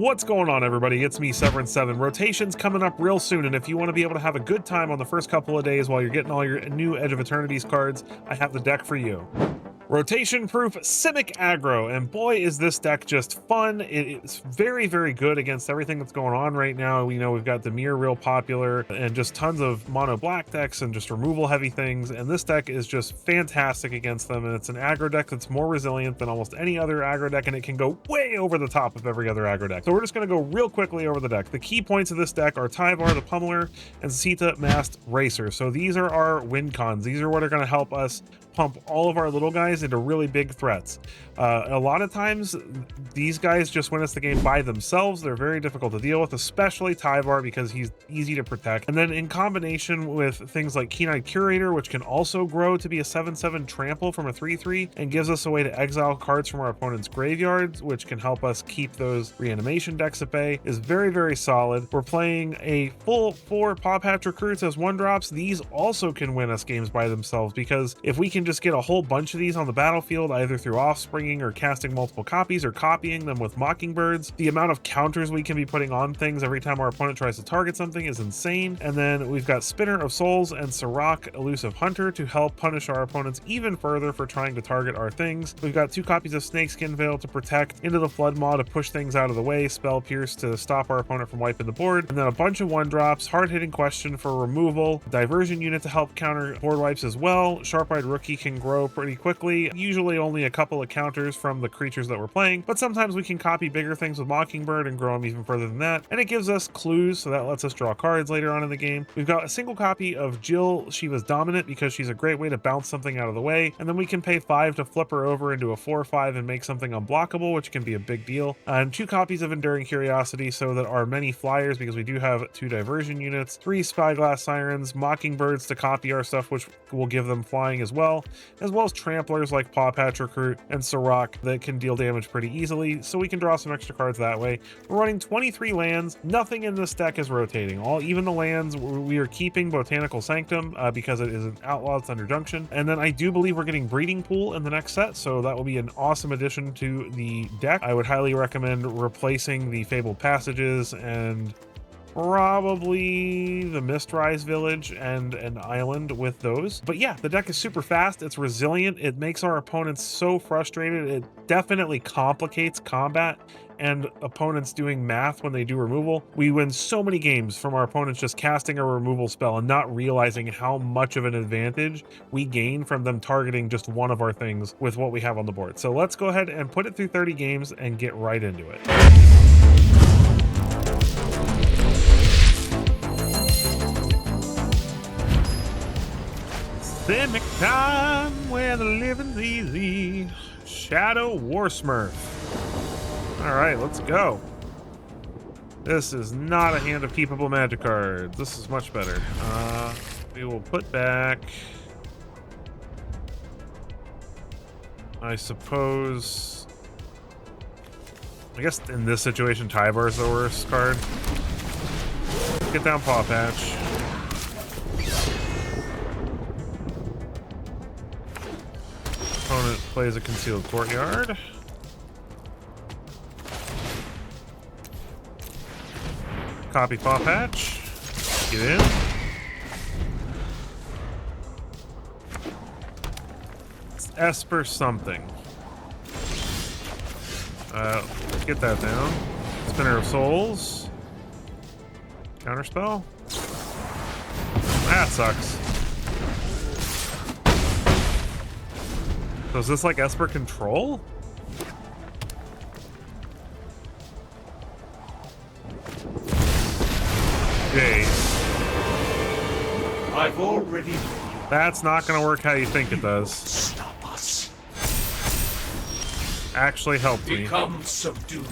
What's going on, everybody? It's me, Severin7. Rotation's coming up real soon, and if you want to be able to have a good time on the first couple of days while you're getting all your new Edge of Eternities cards, I have the deck for you. Rotation-proof Simic Aggro, and boy is this deck just fun. It's very, very good against everything that's going on right now. We know we've got Demir real popular, and just tons of mono black decks and just removal heavy things, and this deck is just fantastic against them, and it's an aggro deck that's more resilient than almost any other aggro deck, and it can go way over the top of every other aggro deck. So we're just going to go real quickly over the deck. The key points of this deck are Tyvar the Pummeler and Sita Masked Racer. So these are our win cons. These are what are going to help us pump all of our little guys into really big threats. A lot of times these guys just win us the game by themselves. They're very difficult to deal with, especially Tyvar because he's easy to protect. And then in combination with things like Keen-Eyed Curator, which can also grow to be a 7/7 trample from a 3/3 and gives us a way to exile cards from our opponent's graveyards, which can help us keep those reanimation decks at bay, is very, very solid. We're playing a full 4 Paw Patch Recruits as 1-drops. These also can win us games by themselves because if we can just get a whole bunch of these on the battlefield, either through offspringing or casting multiple copies or copying them with Mockingbirds, the amount of counters we can be putting on things every time our opponent tries to target something is insane. And then we've got Spinner of Souls and Sirach Elusive Hunter to help punish our opponents even further for trying to target our things. We've got 2 copies of Snakeskin Veil to protect, Into the Flood Maw to push things out of the way, Spell Pierce to stop our opponent from wiping the board, and then a bunch of 1-drops, Hard-Hitting Question for removal, Diversion Unit to help counter board wipes as well. Sharp-Eyed Rookie can grow pretty quickly, usually only a couple of counters from the creatures that we're playing, but sometimes we can copy bigger things with Mockingbird and grow them even further than that. And it gives us clues, so that lets us draw cards later on in the game. We've got a single copy of Jill Shiva's Dominant because she's a great way to bounce something out of the way, and then we can pay 5 to flip her over into a 4/5 and make something unblockable, which can be a big deal. And 2 copies of Enduring Curiosity so that our many flyers, because we do have 2 diversion units, 3 Spyglass Sirens, Mockingbirds to copy our stuff, which will give them flying as well as tramplers like Paw Patch Recruit and Sirach that can deal damage pretty easily, so we can draw some extra cards that way. We're running 23 lands. Nothing in this deck is rotating. Even the lands, we are keeping Botanical Sanctum because it is an outlaw, it's under Junction. And then I do believe we're getting Breeding Pool in the next set, so that will be an awesome addition to the deck. I would highly recommend replacing the Fabled Passages and probably the Mistrise Village and an island with those. But yeah, the deck is super fast, it's resilient, it makes our opponents so frustrated, it definitely complicates combat and opponents doing math when they do removal. We win so many games from our opponents just casting a removal spell and not realizing how much of an advantage we gain from them targeting just one of our things with what we have on the board. So let's go ahead and put it through 30 games and get right into it. Simic time where the living's easy. Shadow War Smurf. All right, let's go. This is not a hand of keepable magic cards. This is much better. We will put back, I suppose, I guess in this situation, Tyvar is the worst card. Get down Paw Patch. Opponent plays a Concealed Courtyard. Copy Paw Patch. Get in. It's Esper something. Get that down. Spinner of Souls. Counterspell. That sucks. So is this like Esper Control? Jeez. I've already. That's not going to work how you think it does. Stop us. Actually helped me. Become subdued.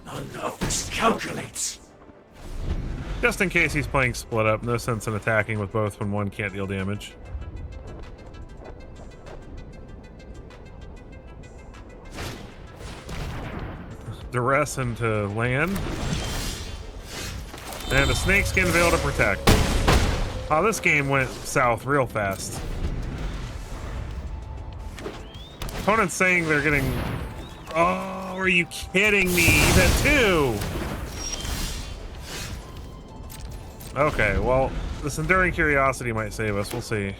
None of this calculates. Just in case he's playing split up, no sense in attacking with both when one can't deal damage. Duress into land. And a Snakeskin Veil to protect. Oh, this game went south real fast. Opponent's saying they're getting... Oh, are you kidding me? He's at 2! Okay, well, this Enduring Curiosity might save us. We'll see.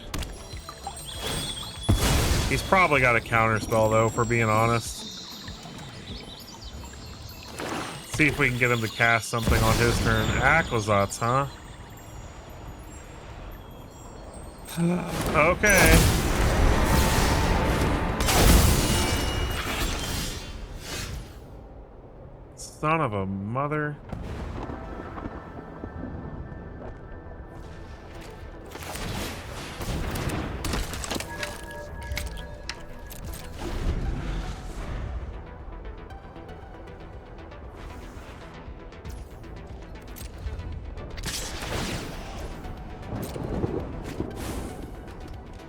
He's probably got a counterspell, though, for being honest. Let's see if we can get him to cast something on his turn. Aquazats, huh? Okay. Son of a mother.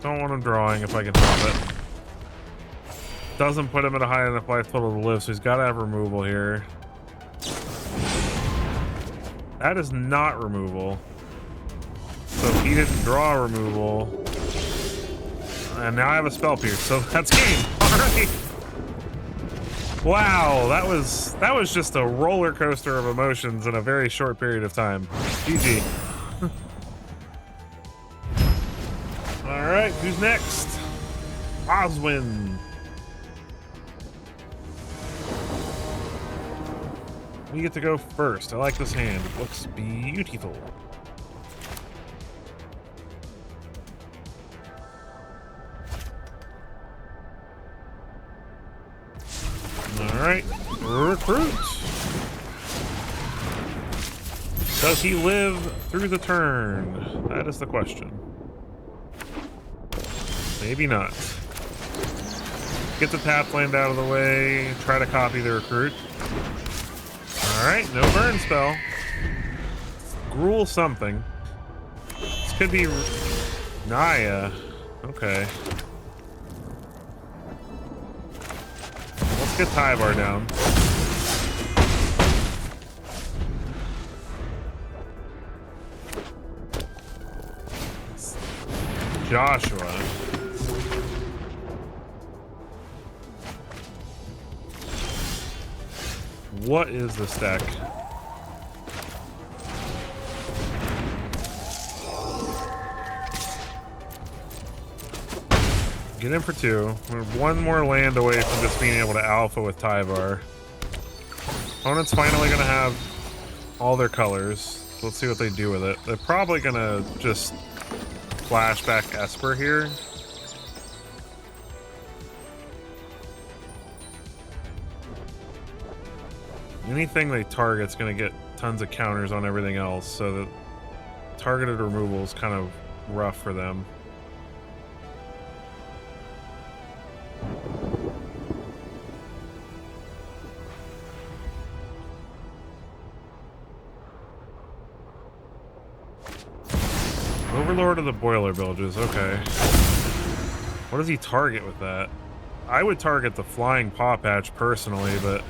Don't want him drawing if I can help it. Doesn't put him at a high enough life total to live, so he's got to have removal here. That is not removal. So if he didn't draw removal, and now I have a spell pierce, so that's game. All right. Wow, that was just a roller coaster of emotions in a very short period of time. GG. All right, who's next? Oswin. We get to go first. I like this hand. It looks beautiful. Alright. Recruit. Does he live through the turn? That is the question. Maybe not. Get the tap land out of the way. Try to copy the recruit. Alright, no burn spell. Gruel something. This could be Naya. Okay. Let's get Tyvar down. Joshua. What is this deck? Get in for 2. We're one more land away from just being able to alpha with Tyvar. Opponent's finally gonna have all their colors. Let's see what they do with it. They're probably gonna just flashback Esper here. Anything they target's gonna get tons of counters on everything else, so that targeted removal is kind of rough for them. Overlord of the Boiler Bilges, okay. What does he target with that? I would target the Flying Paw Patch personally, but...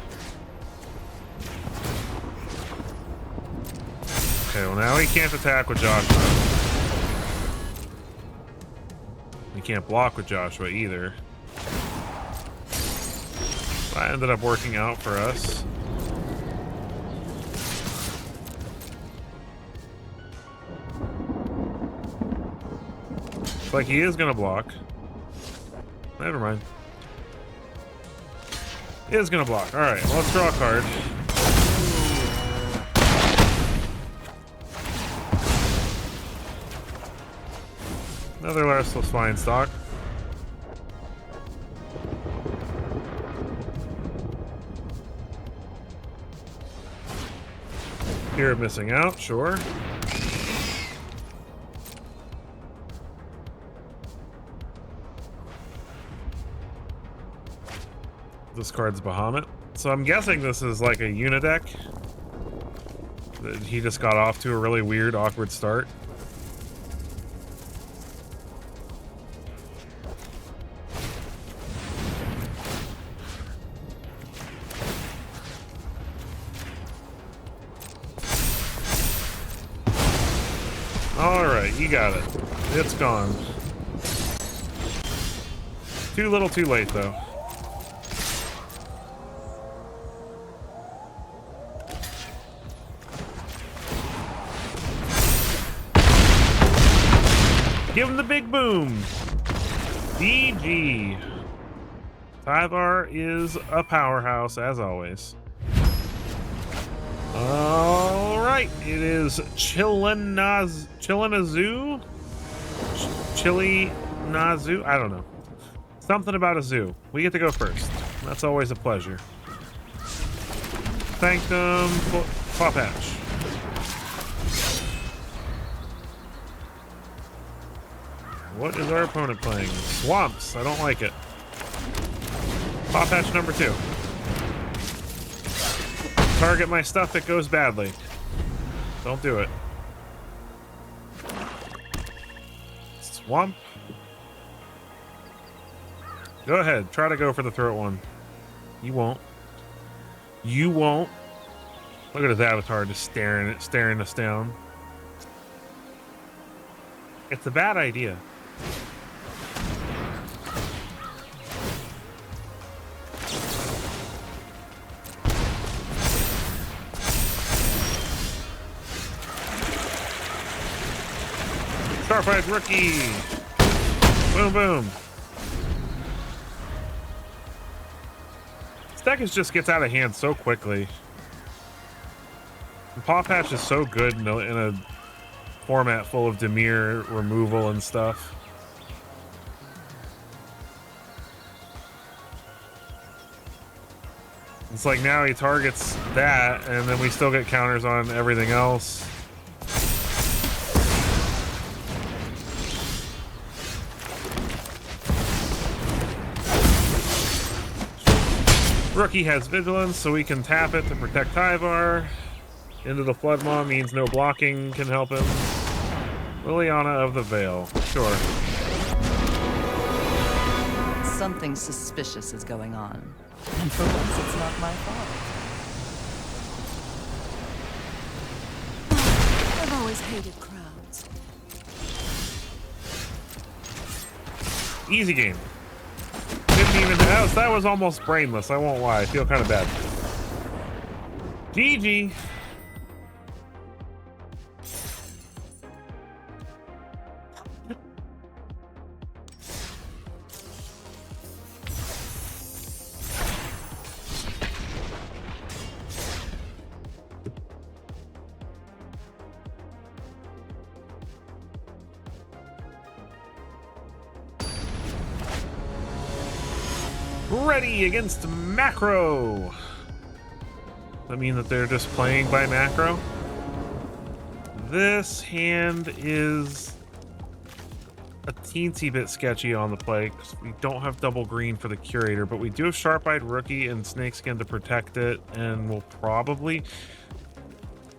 Okay, well now he can't attack with Joshua. He can't block with Joshua either. That ended up working out for us. Looks like he is gonna block. Never mind. He is gonna block. Alright, well, let's draw a card. Another Larcel Flying Stock. Fear of missing out, sure. This card's Bahamut. So I'm guessing this is like a unideck. He just got off to a really weird, awkward start. Alright, you got it. It's gone. Too little too late, though. Give him the big boom. GG. Tyvar is a powerhouse, as always. All right, it is Chillinazu? I don't know. Something about a zoo. We get to go first. That's always a pleasure. Sanctum, Paw Patch. What is our opponent playing? Swamps. I don't like it. Paw Patch number 2. Target my stuff, it goes badly. Don't do it. Swamp. Go ahead. Try to go for the throat one. You won't. You won't. Look at his avatar just staring us down. It's a bad idea. Starfight rookie. Boom, boom. This deck just gets out of hand so quickly. And Paw Patch is so good in a format full of Dimir removal and stuff. It's like now he targets that, and then we still get counters on everything else. Rookie has Vigilance, so we can tap it to protect Tyvar. Into the Flood Maw means no blocking can help him. Liliana of the Veil. Sure. Something suspicious is going on. And for once, it's not my fault. I've always hated crowds. Easy game. Didn't even... That was almost brainless, I won't lie. I feel kind of bad. GG. Ready against macro. That mean that they're just playing by macro? This hand is a teensy bit sketchy on the play because we don't have double green for the curator, but we do have Sharp-Eyed Rookie and Snakeskin to protect it, and we'll probably...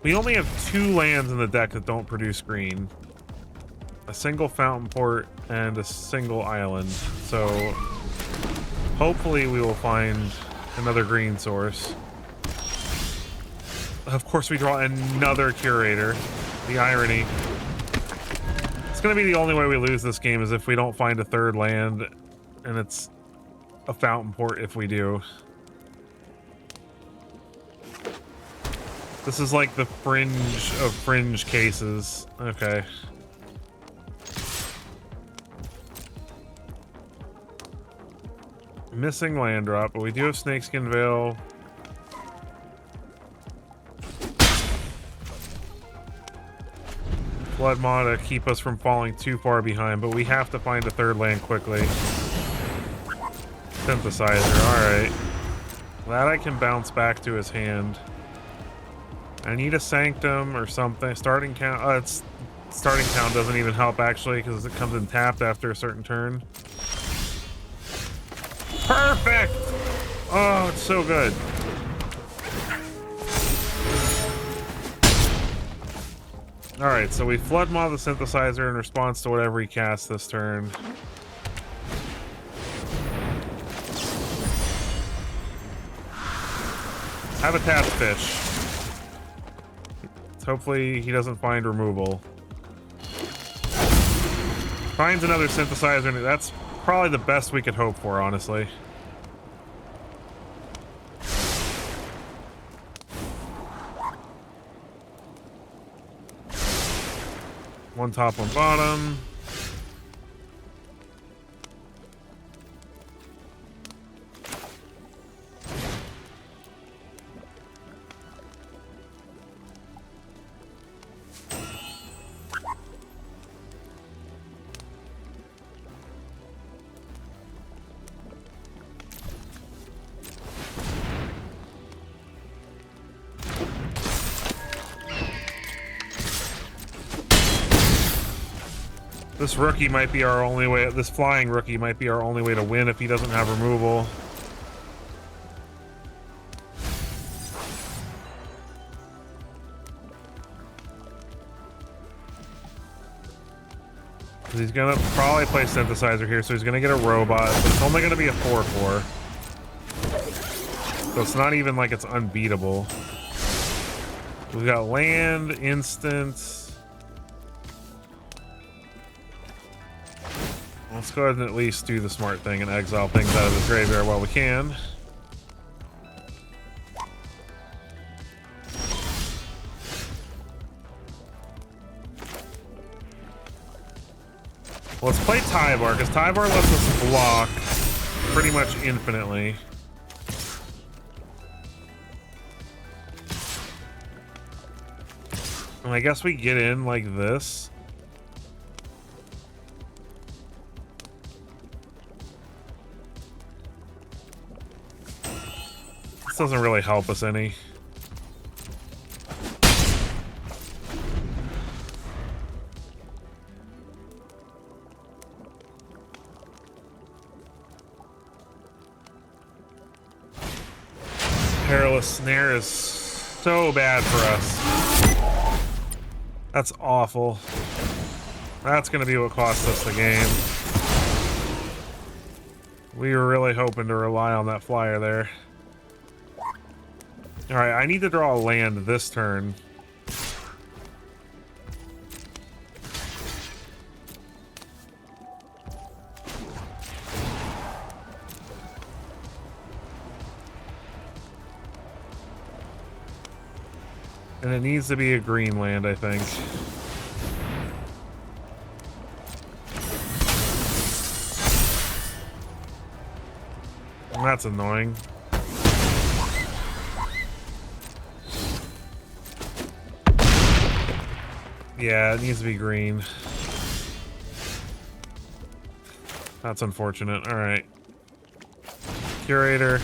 We only have 2 lands in the deck that don't produce green. A single Fountain Port and a single island, so... Hopefully we will find another green source. Of course we draw another curator. The irony. It's going to be the only way we lose this game is if we don't find a third land, and it's a Fountain Port if we do. This is like the fringe of fringe cases. Okay. Missing land drop, but we do have Snakeskin Veil. Flood Maw to keep us from falling too far behind, but we have to find a third land quickly. Synthesizer, alright. That I can bounce back to his hand. I need a Sanctum or something. Starting count, starting count doesn't even help actually because it comes in tapped after a certain turn. Perfect! Oh, it's so good. Alright, so we Flood Maw the Synthesizer in response to whatever he casts this turn. Habitat Fish. Hopefully he doesn't find removal. Finds another Synthesizer, and that's probably the best we could hope for, honestly. One top, one bottom. This rookie might be our only way. This flying rookie might be our only way to win if he doesn't have removal. He's gonna probably play synthesizer here, so he's gonna get a robot, but it's only gonna be a 4/4. So it's not even like it's unbeatable. We've got land, instant. Let's go ahead and at least do the smart thing and exile things out of the graveyard while we can. Let's play Tyvar, because Tyvar lets us block pretty much infinitely. And I guess we get in like this. This doesn't really help us any. Perilous Snare is so bad for us. That's awful. That's gonna be what cost us the game. We were really hoping to rely on that flyer there. Alright, I need to draw a land this turn. And it needs to be a green land, I think. And that's annoying. Yeah, it needs to be green. That's unfortunate. Alright. Curator.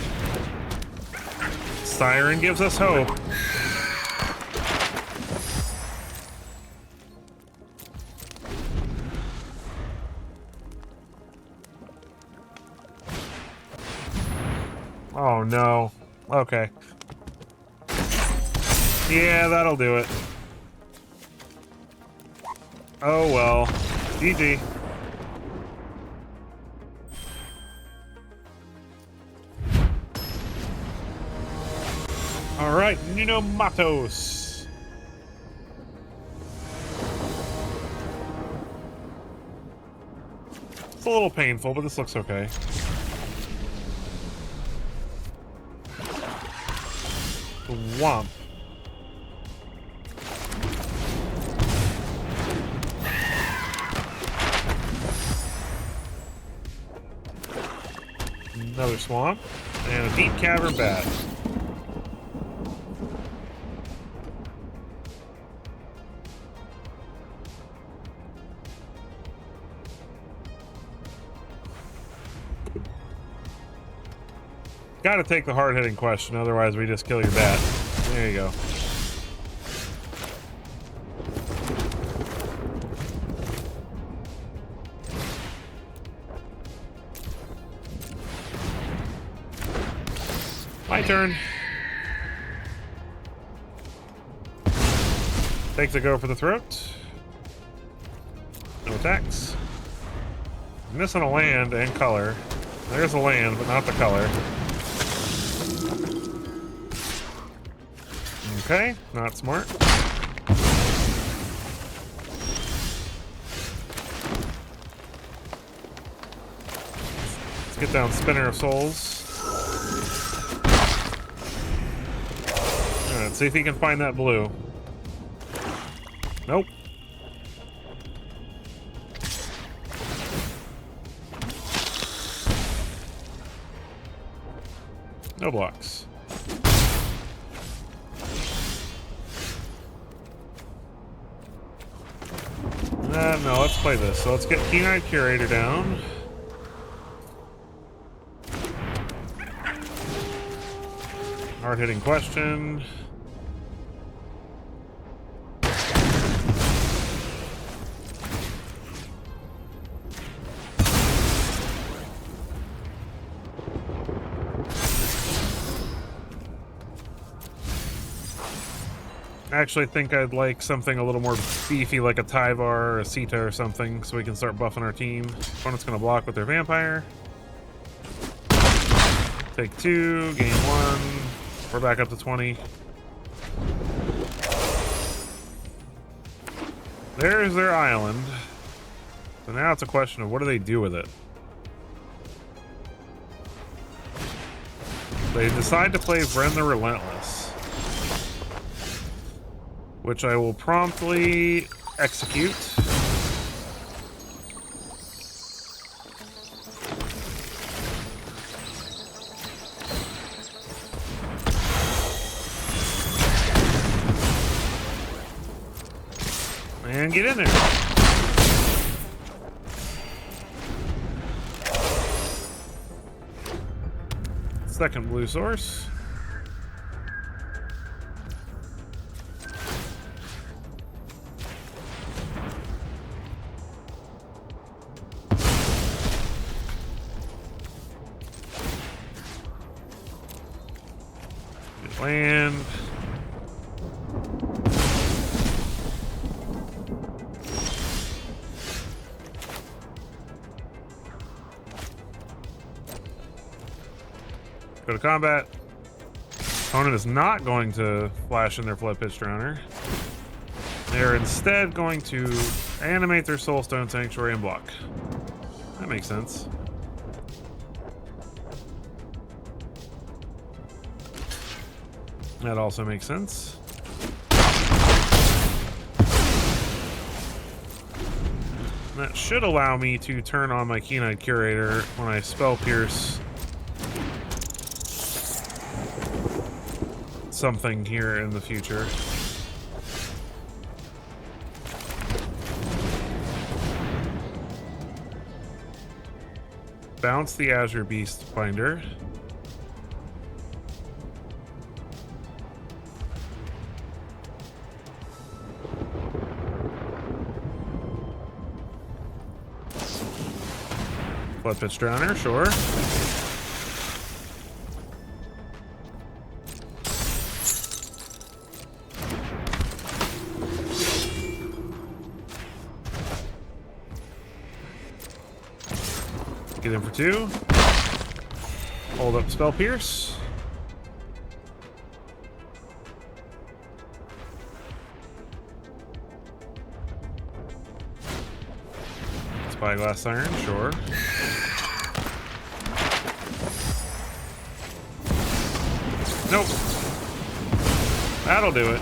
Siren gives us hope. Oh no. Okay. Yeah, that'll do it. Oh well. GG. Alright, Nuno Matos. It's a little painful, but this looks okay. Womp. Another swamp and a deep cavern bat. Gotta take the hard-hitting question, otherwise we just kill your bat. There you go. My turn. Takes a go for the throat. No attacks. Missing a land and color. There's a land, but not the color. Okay, not smart. Let's get down Spinner of Souls. Alright, see if he can find that blue. Nope. No blocks. No, let's play this. So let's get Keen-Eyed Curator down. Hard-hitting question. I actually think I'd like something a little more beefy, like a Tyvar or a Sita or something, so we can start buffing our team. Opponent's gonna block with their vampire. Take 2, gain 1. We're back up to 20. There's their island. So now it's a question of what do they do with it? They decide to play Vren the Relentless, which I will promptly execute. And get in there. Second blue source. Land. Go to combat. Opponent is not going to flash in their Flood Pitch Drowner. They're instead going to animate their Soulstone Sanctuary and block. That makes sense. That also makes sense. That should allow me to turn on my Keen-Eyed Curator when I Spell Pierce something here in the future. Bounce the Azure Beast Binder. Flood Pitch Drowner, sure. Get in for 2. Hold up Spell Pierce. Spyglass Iron, sure. Nope. That'll do it.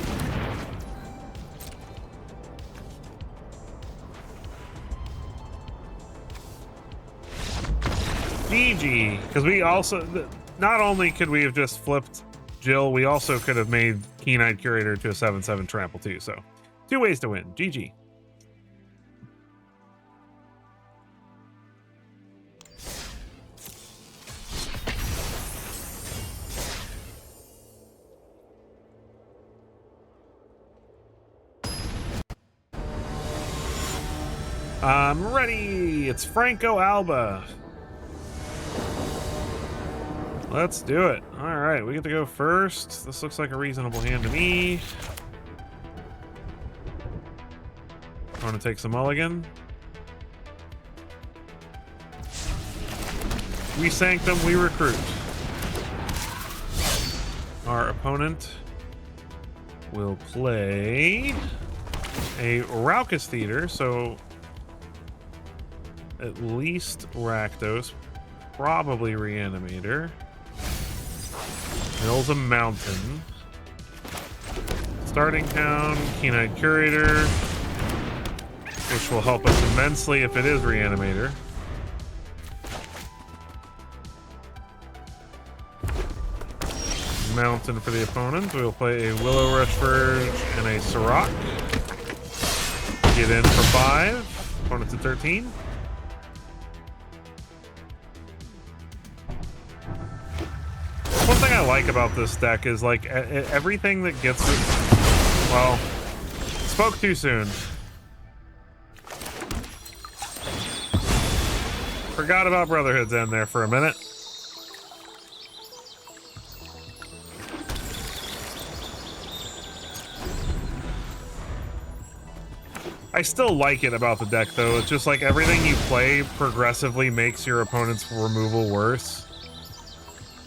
GG. Because we also, not only could we have just flipped Jill, we also could have made Keen-Eyed Curator to a 7/7 trample too. So 2 ways to win. GG. I'm ready. It's Franco Alba. Let's do it. All right, we get to go first. This looks like a reasonable hand to me. I want to take some mulligan. We Sanctum, we recruit. Our opponent will play a Raucous Theater, so at least Rakdos, probably Reanimator. Mills a Mountain. Starting Town, Keen-Eyed Curator, which will help us immensely if it is Reanimator. Mountain for the opponent. We'll play a Willow Rush Verge and a Sirach. Get in for 5. Opponent's at 13. One thing I like about this deck is like everything that gets it. Well, spoke too soon. Forgot about Brotherhood's End there for a minute. I still like it about the deck, though. It's just like everything you play progressively makes your opponent's removal worse.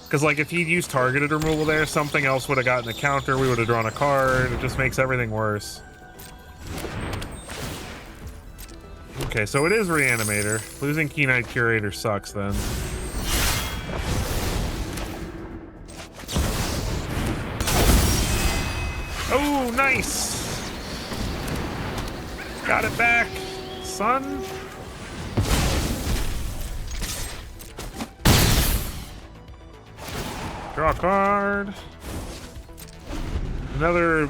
Because, like, if he'd used targeted removal there, something else would have gotten a counter, we would have drawn a card. It just makes everything worse. Okay, so it is Reanimator. Losing Keen-Eyed Curator sucks, then. Oh, nice! Got it back, son. Draw a card. Another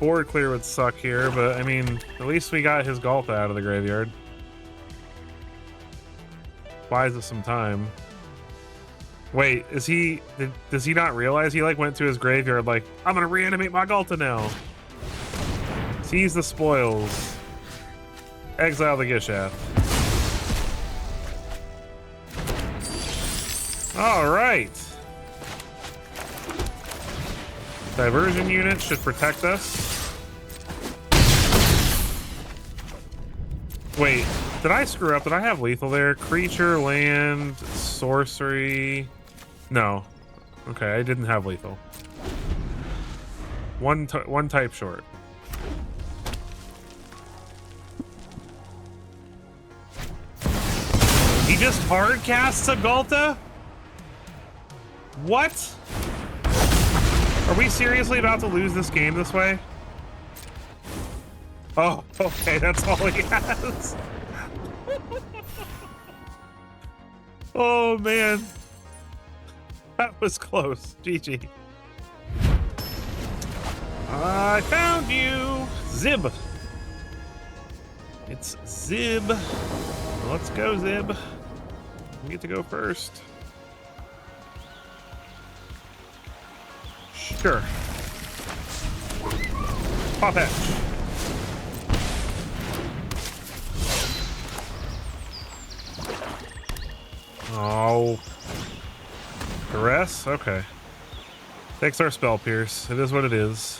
board clear would suck here, but I mean, at least we got his Galta out of the graveyard. Buys us some time. Wait, is he? Does he not realize he like went to his graveyard like, I'm gonna reanimate my Galta now? Seize the spoils. Exile the Gishath. All right. Diversion unit should protect us. Wait, did I screw up? Did I have lethal there? Creature, land, sorcery. No. Okay, I didn't have lethal. One type short. He just hard casts a Galta? What? Are we seriously about to lose this game this way? Oh, okay, that's all he has. Oh, man. That was close. GG. I found you. Zib. It's Zib. Let's go, Zib. You get to go first. Sure. Pop hatch. Oh. Duress? Okay. Takes our spell pierce. It is what it is.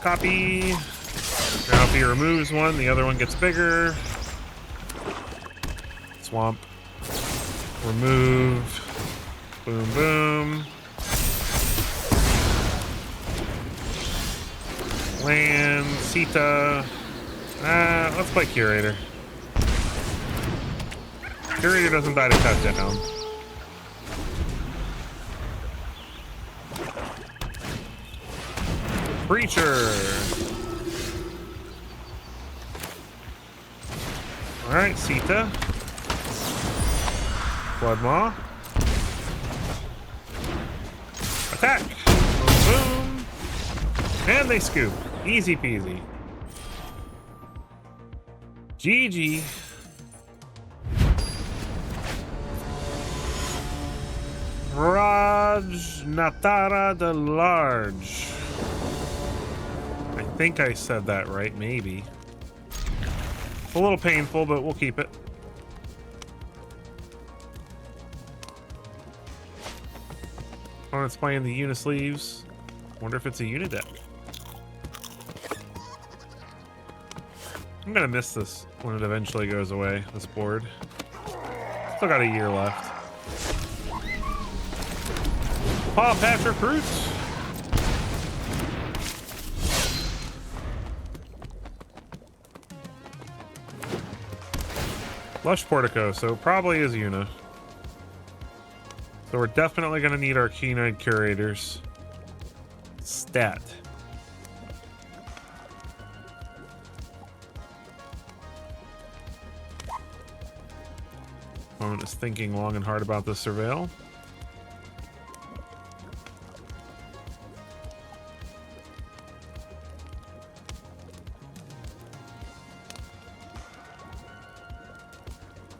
Copy. Now if he removes one, the other one gets bigger. Swamp. Remove. Boom, boom. Land. Sita. Let's play Curator. Curator doesn't die to touchdown. Preacher. All right, Sita. Blood Maw. Attack. Boom, boom. And they scoop. Easy peasy. GG. Raj Natara the Large. I think I said that right, maybe. It's a little painful, but we'll keep it. Opponent's playing the Unisleeves. Wonder if it's a unit deck. I'm gonna miss this when it eventually goes away, this board. Still got a year left. Paw Patch Recruits. Lush Portico, so probably is Una. So we're definitely going to need our Keen-Eyed Curators. Stat. Opponent is thinking long and hard about this Surveil.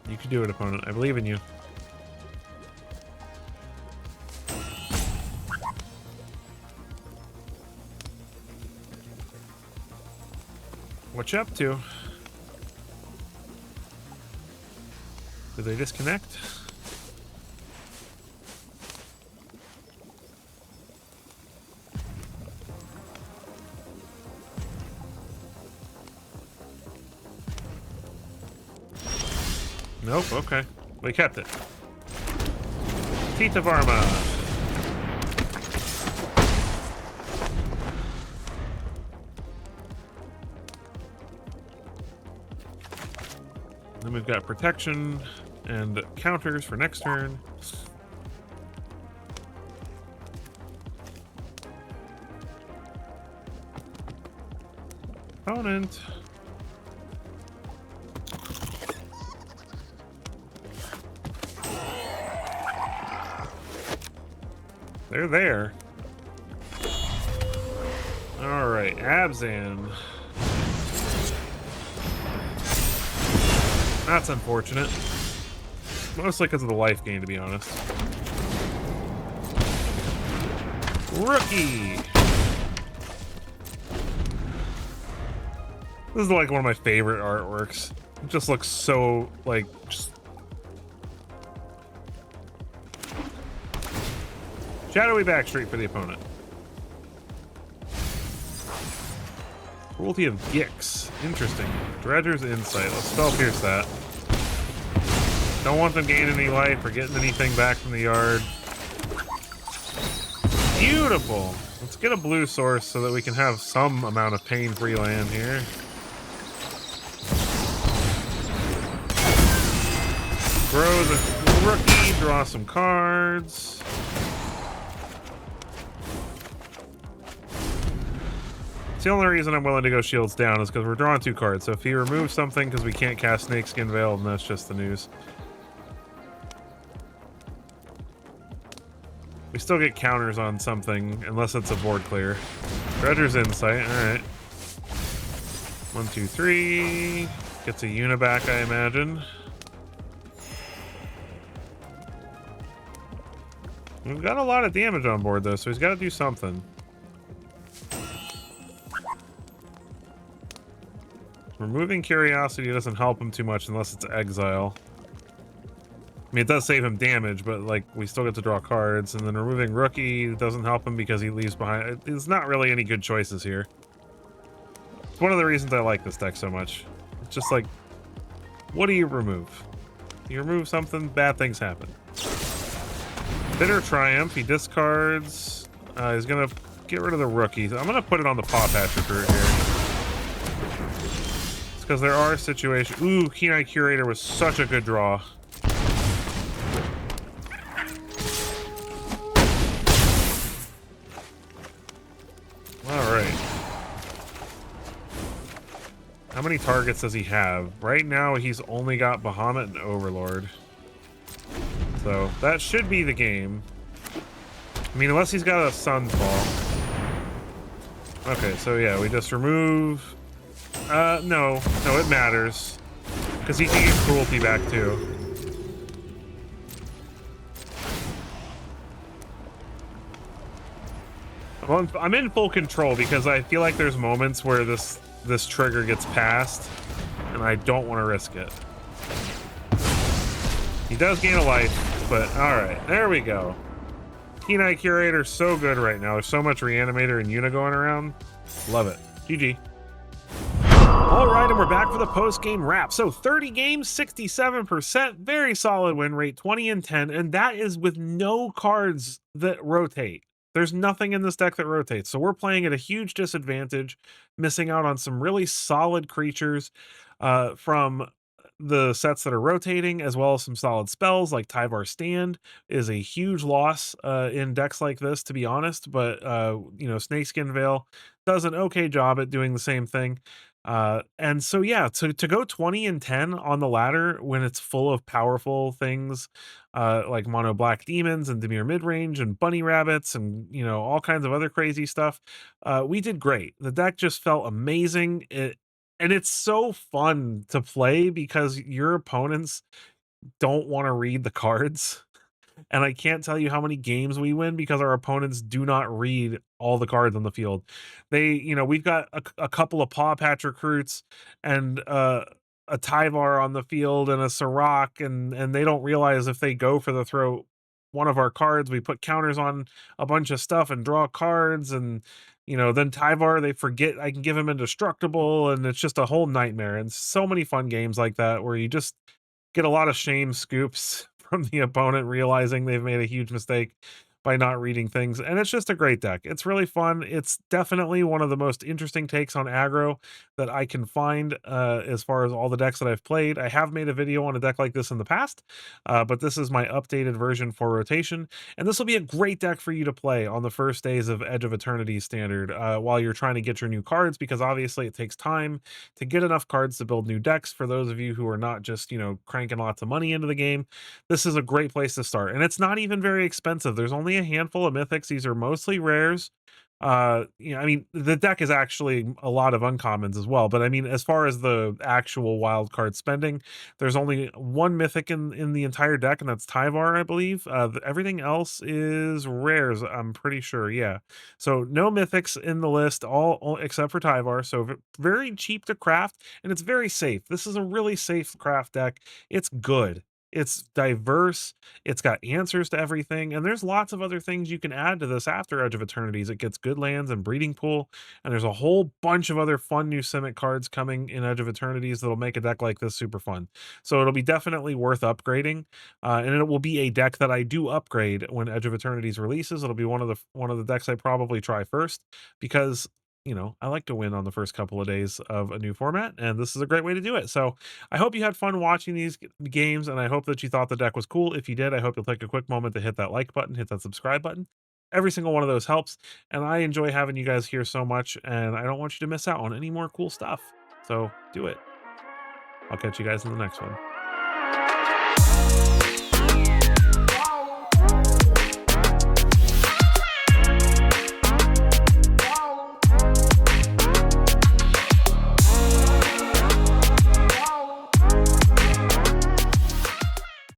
You can do it, opponent. I believe in you. What you up to? Did they disconnect? Nope, okay. We kept it. Teeth of Arma. Then we've got protection and counters for next turn. Opponent. They're there. All right, Abzan. That's unfortunate. Mostly because of the life gain, to be honest. Rookie. This is like one of my favorite artworks. It just looks so like just shadowy backstreet for the opponent. Cruelty of Gix. Interesting. Dredger's Insight. Let's spell pierce that. Don't want them gaining any life or getting anything back from the yard. Beautiful. Let's get a blue source so that we can have some amount of pain-free land here. Grow the rookie, draw some cards. It's the only reason I'm willing to go shields down is because we're drawing 2 cards. So if he removes something because we can't cast Snakeskin Veil, then that's just the news. We still get counters on something unless it's a board clear. Dredger's Insight, alright. 1, 2, 3. Gets a Uniback, I imagine. We've got a lot of damage on board though, so he's got to do something. Removing Curiosity doesn't help him too much unless it's Exile. I mean, it does save him damage, but like we still get to draw cards. And then removing Rookie doesn't help him because he leaves behind. There's not really any good choices here. It's one of the reasons I like this deck so much. It's just like, what do you remove? You remove something, bad things happen. Bitter Triumph, he discards. He's gonna get rid of the Rookies. I'm gonna put it on the Paw Patch Recruit here. It's because there are situations. Ooh, Keen-Eye Curator was such a good draw. Alright. How many targets does he have? Right now, he's only got Bahamut and Overlord. So, that should be the game. I mean, unless he's got a Sunfall. Okay, so yeah, we just remove... no, it matters. Because he can get Cruelty back, too. I'm in full control because I feel like there's moments where this trigger gets passed, and I don't want to risk it. He does gain a life, but alright, there we go. Keen-Eye Curator so good right now. There's so much Reanimator and Una going around. Love it. GG. All right, and we're back for the post-game wrap. So 30 games, 67%, very solid win rate, 20 and 10, and that is with no cards that rotate. There's nothing in this deck that rotates, so we're playing at a huge disadvantage, missing out on some really solid creatures from the sets that are rotating, as well as some solid spells like Tyvar Stand is a huge loss in decks like this, to be honest. But you know, Snakeskin Veil does an okay job at doing the same thing. And so yeah, to go 20 and 10 on the ladder when it's full of powerful things like Mono Black Demons and Dimir Midrange and Bunny Rabbits and, you know, all kinds of other crazy stuff, we did great. The deck just felt amazing. And it's so fun to play because your opponents don't want to read the cards. And I can't tell you how many games we win because our opponents do not read all the cards on the field. They, you know, we've got a couple of Paw Patch Recruits and a Tyvar on the field and a Sirach, and they don't realize if they go for the throw one of our cards, we put counters on a bunch of stuff and draw cards, and you know, then Tyvar, they forget I can give him indestructible, and it's just a whole nightmare. And so many fun games like that where you just get a lot of shame scoops from the opponent realizing they've made a huge mistake by not reading things. And it's just a great deck. It's really fun. It's definitely one of the most interesting takes on aggro that I can find as far as all the decks that I've played. I have made a video on a deck like this in the past, but this is my updated version for rotation. And this will be a great deck for you to play on the first days of Edge of Eternity standard while you're trying to get your new cards, because obviously it takes time to get enough cards to build new decks. For those of you who are not just, cranking lots of money into the game, this is a great place to start. And it's not even very expensive. There's only a handful of mythics. These are mostly rares. I mean, the deck is actually a lot of uncommons as well, but I mean, as far as the actual wild card spending, there's only one mythic in the entire deck, and that's Tyvar, I believe. Everything else is rares, I'm pretty sure. Yeah, so no mythics in the list, all except for Tyvar. So very cheap to craft, and it's very safe. This is a really safe craft deck. It's good. It's diverse, it's got answers to everything, and there's lots of other things you can add to this after Edge of Eternities. It gets good lands and breeding pool, and there's a whole bunch of other fun new Simic cards coming in Edge of Eternities that'll make a deck like this super fun. So it'll be definitely worth upgrading, and it will be a deck that I do upgrade when Edge of Eternities releases. It'll be one of the decks I probably try first, because I like to win on the first couple of days of a new format, and this is a great way to do it. So I hope you had fun watching these games, and I hope that you thought the deck was cool. If you did, I hope you'll take a quick moment to hit that like button, hit that subscribe button. Every single one of those helps, and I enjoy having you guys here so much, and I don't want you to miss out on any more cool stuff. So do it. I'll catch you guys in the next one.